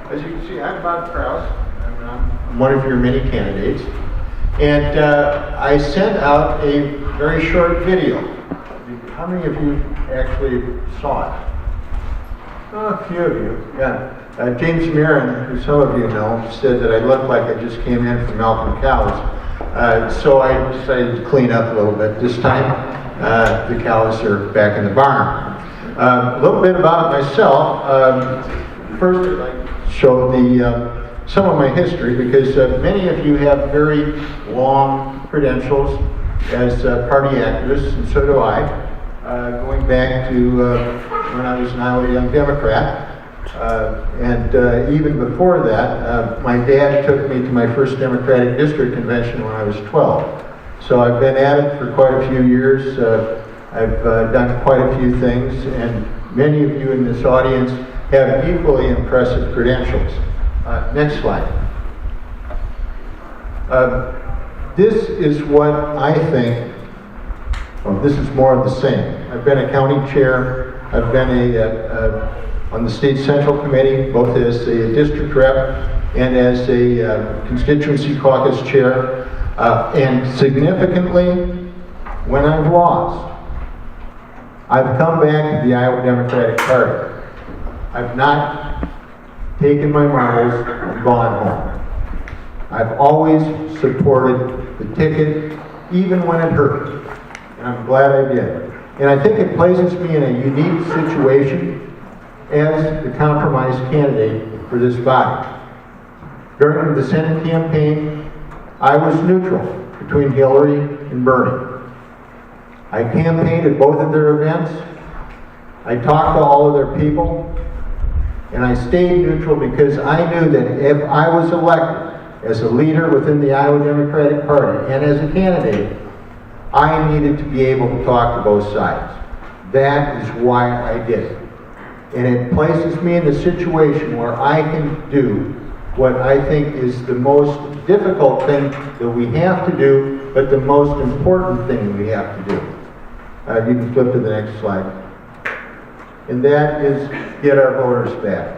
As you can see, I'm Bob Krause. I'm one of your many candidates. And I sent out a very short video. How many of you actually saw it? Oh, a few of you, yeah. James Marin, who some of you know, said that I looked like I just came in from Malcolm Cows. So I decided to clean up a little bit. This time, the cows are back in the barn. A little bit about myself. First, I'd like to show some of my history, because many of you have very long credentials as party activists, and so do I. Going back to when I was an Iowa Young Democrat. And even before that, my dad took me to my first Democratic District Convention when I was 12. So I've been at it for quite a few years. I've done quite a few things, and many of you in this audience have equally impressive credentials. Next slide. This is what I think, well, this is more of the same. I've been a county chair. I've been on the State Central Committee, both as a district rep and as a constituency caucus chair. And significantly, when I've lost, I've come back to the Iowa Democratic Party. I've not taken my marbles and gone home. I've always supported the ticket, even when it hurt. And I'm glad I did. And I think it places me in a unique situation as the compromise candidate for this body. During the Senate campaign, I was neutral between Hillary and Bernie. I campaigned at both of their events. I talked to all of their people. And I stayed neutral because I knew that if I was elected as a leader within the Iowa Democratic Party and as a candidate, I needed to be able to talk to both sides. That is why I did it. And it places me in a situation where I can do what I think is the most difficult thing that we have to do, but the most important thing we have to do. You can flip to the next slide. And that is get our voters back.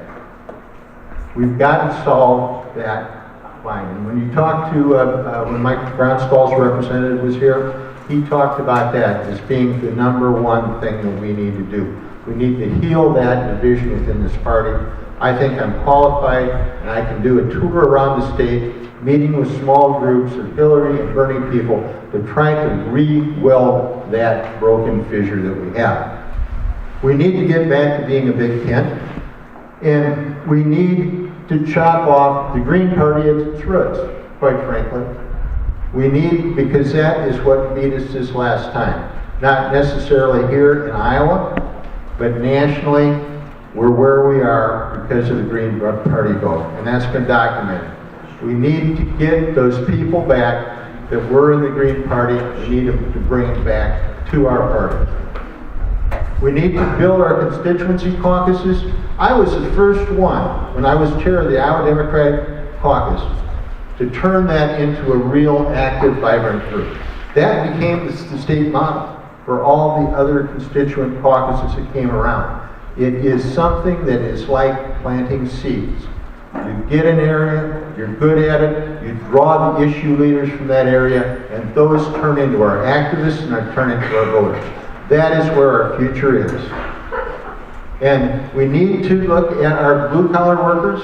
We've got to solve that line. And when you talk to, when Mike Brownstall's representative was here, he talked about that as being the number one thing that we need to do. We need to heal that division within this party. I think I'm qualified, and I can do a tour around the state, meeting with small groups of Hillary and Bernie people to try to re-weld that broken fissure that we have. We need to get back to being a big tent, and we need to chop off the Green Party at its roots, quite frankly. We need, because that is what beat us this last time. Not necessarily here in Iowa, but nationally, we're where we are because of the Green Party vote, and that's been documented. We need to get those people back that were in the Green Party. We need to bring them back to our party. We need to build our constituency caucuses. I was the first one, when I was chair of the Iowa Democratic Caucus, to turn that into a real, active, vibrant group. That became the state model for all the other constituent caucuses that came around. It is something that is like planting seeds. You get an area, you're good at it, you draw the issue leaders from that area, and those turn into our activists and turn into our voters. That is where our future is. And we need to look at our blue-collar workers.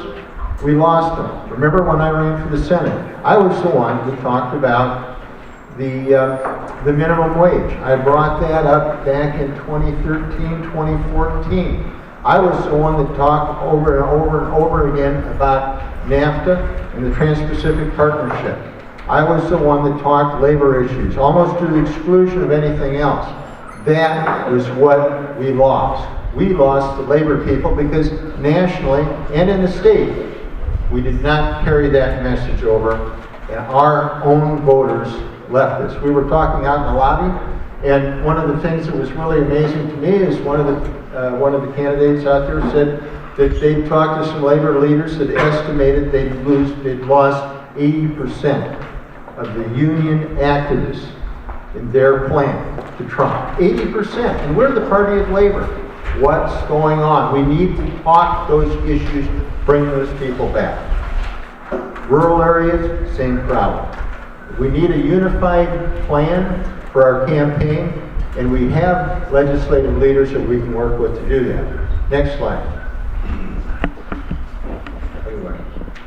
We lost them. Remember when I ran for the Senate? I was the one who talked about the minimum wage. I brought that up back in 2013, 2014. I was the one that talked over and over and over again about NAFTA and the Trans-Pacific Partnership. I was the one that talked labor issues, almost to the exclusion of anything else. That was what we lost. We lost the labor people because nationally and in the state, we did not carry that message over, and our own voters left us. We were talking out in the lobby, and one of the things that was really amazing to me is one of the candidates out there said that they'd talked to some labor leaders that estimated they'd lost 80% of the union activists in their plan to Trump. 80%, and we're the party of labor. What's going on? We need to talk those issues bring those people back. Rural areas, same problem. We need a unified plan for our campaign, and we have legislative leaders that we can work with to do that. Next slide.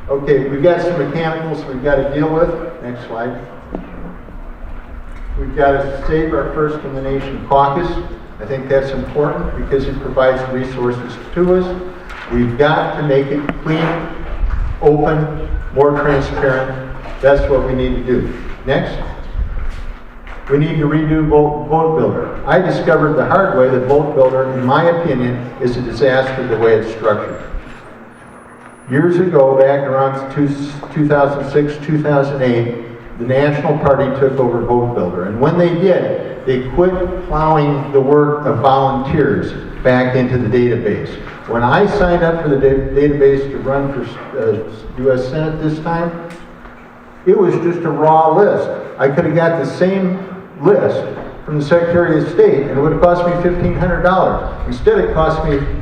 Okay, we've got some mechanicals we've got to deal with. Next slide. We've got to save our First in the Nation caucus. I think that's important because it provides resources to us. We've got to make it clean, open, more transparent. That's what we need to do. Next. We need to redo Vote Builder. I discovered the hard way that Vote Builder, in my opinion, is a disaster the way it's structured. Years ago, back around 2006, 2008, the National Party took over Vote Builder. And when they did, they quit plowing the work of volunteers back into the database. When I signed up for the database to run for U.S. Senate this time, it was just a raw list. I could have got the same list from the Secretary of State, and it would have cost me $1,500. Instead, it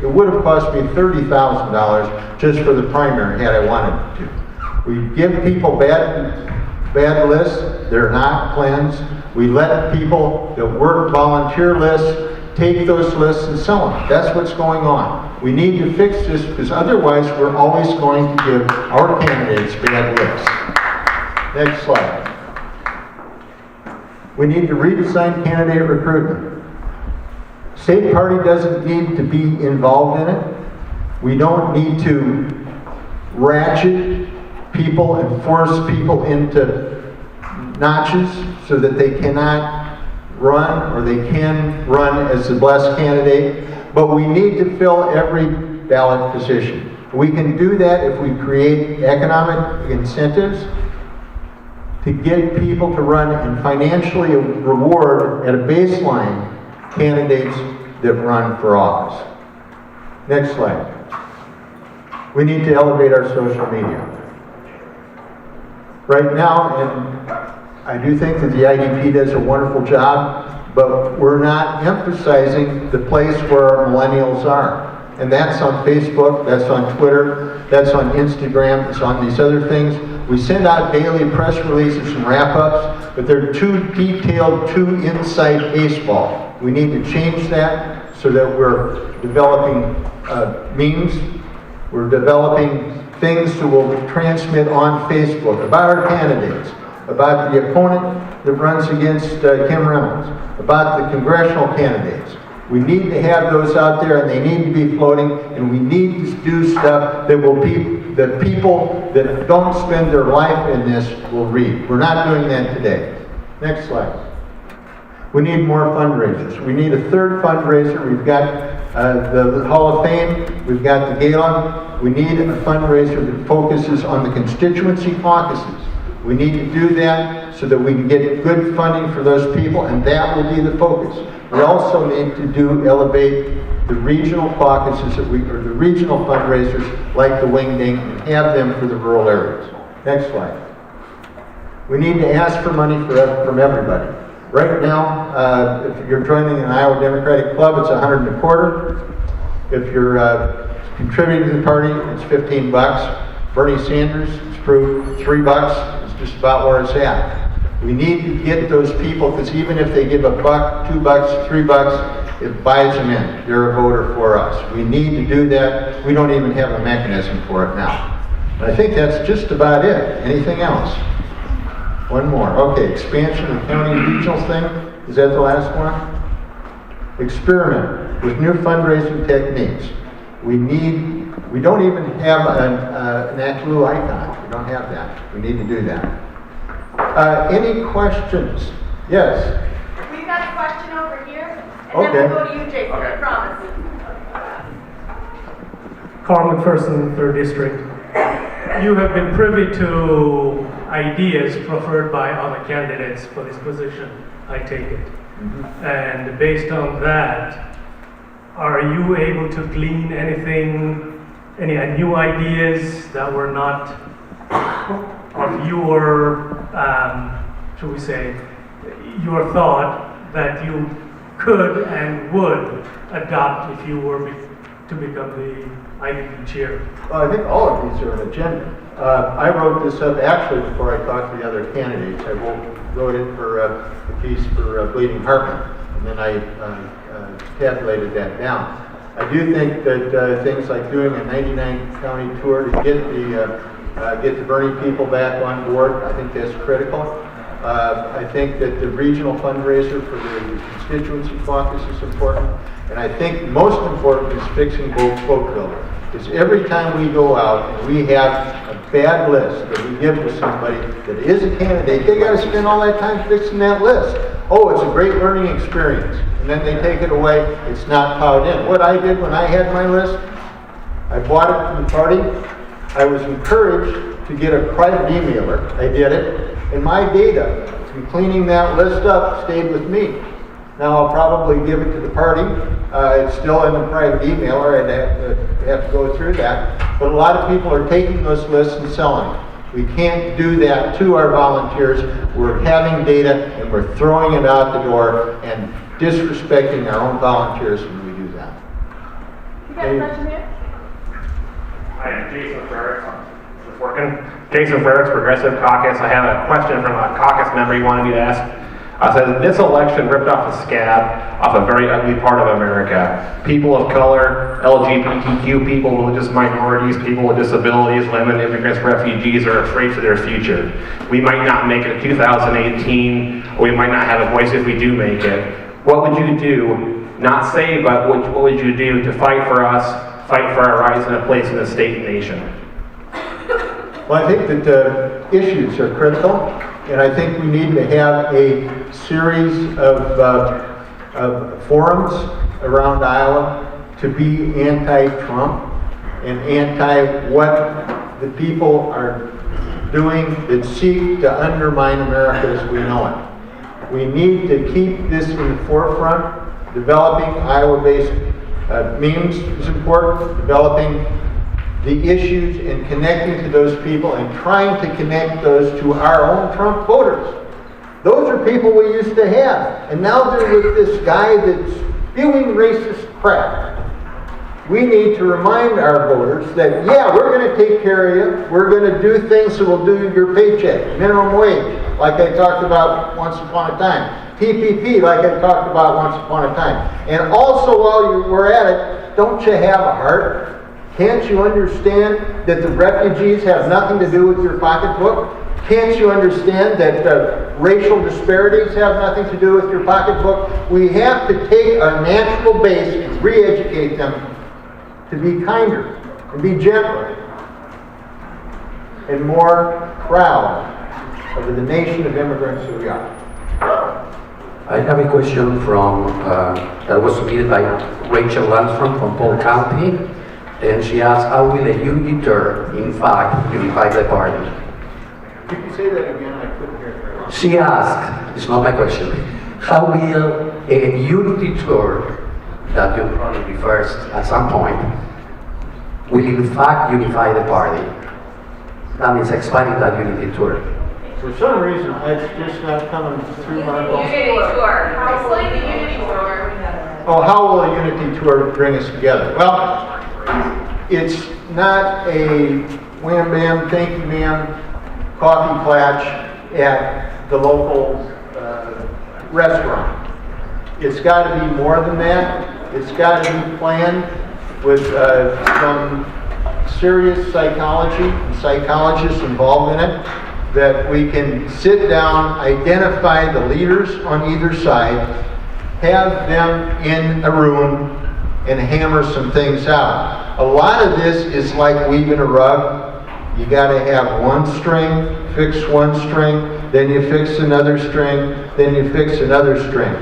would have cost me $30,000 just for the primary had I wanted to. We give people bad lists. They're not cleansed. We let people that work volunteer lists take those lists and sell them. That's what's going on. We need to fix this because otherwise we're always going to give our candidates bad lists. Next slide. We need to redesign candidate recruitment. State party doesn't need to be involved in it. We don't need to ratchet people and force people into notches so that they cannot run or they can run as the best candidate. But we need to fill every ballot position. We can do that if we create economic incentives to get people to run and financially reward at a baseline candidates that run for office. Next slide. We need to elevate our social media. Right now, and I do think that the IDP does a wonderful job, but we're not emphasizing the place where our millennials are. And that's on Facebook, that's on Twitter, that's on Instagram, it's on these other things. We send out daily press releases and wrap-ups, but they're too detailed, too inside baseball. We need to change that so that we're developing memes, we're developing things that will transmit on Facebook about our candidates, about the opponent that runs against Kim Reynolds, about the congressional candidates. We need to have those out there, and they need to be floating, and we need to do stuff that will that people that don't spend their life in this will read. We're not doing that today. Next slide. We need more fundraisers. We need a third fundraiser. We've got the Hall of Fame. We've got the gala. We need a fundraiser that focuses on the constituency caucuses. We need to do that so that we can get good funding for those people, and that will be the focus. We also need to elevate the regional caucuses or the regional fundraisers like the Wing Ding and have them for the rural areas. Next slide. We need to ask for money from everybody. Right now, if you're joining an Iowa Democratic Club, it's $125. If you're contributing to the party, it's $15. Bernie Sanders, it's proved $3. It's just about where it's at. We need to get those people, because even if they give $1, $2, $3, it buys them in. They're a voter for us. We need to do that. We don't even have a mechanism for it now. But I think that's just about it. Anything else? One more. Okay, expansion of the county regional thing. Is that the last one? Experiment with new fundraising techniques. We don't even have an ACLU icon. We don't have that. We need to do that. Any questions? Yes? We've got a question over here, and then we'll go to you, Jason, I promise. Carl McPherson, 3rd District. You have been privy to ideas preferred by other candidates for this position, I take it. Mm-hmm. And based on that, are you able to glean any new ideas that were not of your, should we say, your thought that you could and would adopt if you were to become the IDP chair? Well, I think all of these are an agenda. I wrote this up actually before I talked to the other candidates. I wrote it for a piece for Bleeding Heart, and then I tabulated that down. I do think that things like doing a 99 county tour to get the Bernie people back on board, I think that's critical. I think that the regional fundraiser for the constituency caucus is important. And I think most important is fixing vote builder. Because every time we go out and we have a bad list that we give to somebody that is a candidate, they got to spend all that time fixing that list. Oh, it's a great learning experience. And then they take it away, it's not plowed in. What I did when I had my list, I bought it from the party. I was encouraged to get a private emailer. I did it. And my data from cleaning that list up stayed with me. Now I'll probably give it to the party. It's still in the private emailer. I'd have to go through that. But a lot of people are taking those lists and selling them. We can't do that to our volunteers. We're having data and we're throwing it out the door and disrespecting our own volunteers when we do that. You got a question here? Hi, I'm Jason Ferris. Is this working? Jason Ferris, Progressive Caucus. I have a question from a caucus member he wanted me to ask. Says this election ripped off the scab off a very ugly part of America. People of color, LGBTQ people, religious minorities, people with disabilities, women, immigrants, refugees are afraid for their future. We might not make it in 2018, or we might not have a voice if we do make it. What would you do, not say, but what would you do to fight for us, fight for our rights and a place in the state and nation? Well, I think that the issues are critical, and I think we need to have a series of forums around Iowa to be anti-Trump and anti what the people are doing that seek to undermine America as we know it. We need to keep this in the forefront. Developing Iowa-based memes is important. Developing the issues and connecting to those people and trying to connect those to our own Trump voters. Those are people we used to have. And now they're with this guy that's spewing racist crap. We need to remind our voters that, yeah, we're going to take care of you. We're going to do things that will do your paycheck. Minimum wage, like I talked about once upon a time. PPP, like I talked about once upon a time. And also, while we're at it, don't you have a heart? Can't you understand that the refugees have nothing to do with your pocketbook? Can't you understand that racial disparities have nothing to do with your pocketbook? We have to take our natural base and re-educate them to be kinder and be gentler and more proud of the nation of immigrants that we are. I have a question from that was submitted by Rachel Landstrom from Polk County. And she asked, how will a unity tour, in fact, unify the party? Could you say that again? I couldn't hear it very well. She asked, it's not my question, how will a unity tour, that you'll probably be first at some point, will in fact unify the party? That means expanding that unity tour. For some reason, it's just not coming through my phone. Unity tour. Explain the unity tour. Oh, how will a unity tour bring us together? Well, it's not a wham bam, thank you ma'am, coffee platch at the local restaurant. It's got to be more than that. It's got to be planned with some serious psychology and psychologists involved in it, that we can sit down, identify the leaders on either side, have them in a room, and hammer some things out. A lot of this is like weaving a rug. You got to have one string, fix one string, then you fix another string, then you fix another string.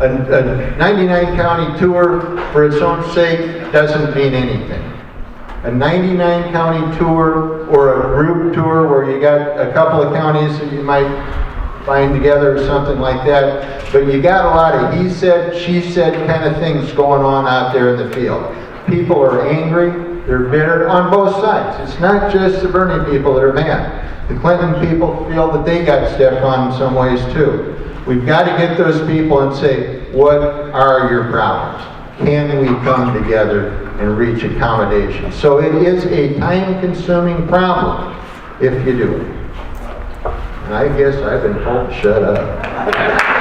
A 99 county tour for its own sake doesn't mean anything. A 99 county tour or a group tour where you got a couple of counties that you might find together or something like that, but you got a lot of he said, she said kind of things going on out there in the field. People are angry, they're bitter on both sides. It's not just the Bernie people that are mad. The Clinton people feel that they got stepped on in some ways too. We've got to get those people and say, what are your problems? can we come together and reach accommodation? So it is a time-consuming problem if you do it. And I guess I've been told to shut up.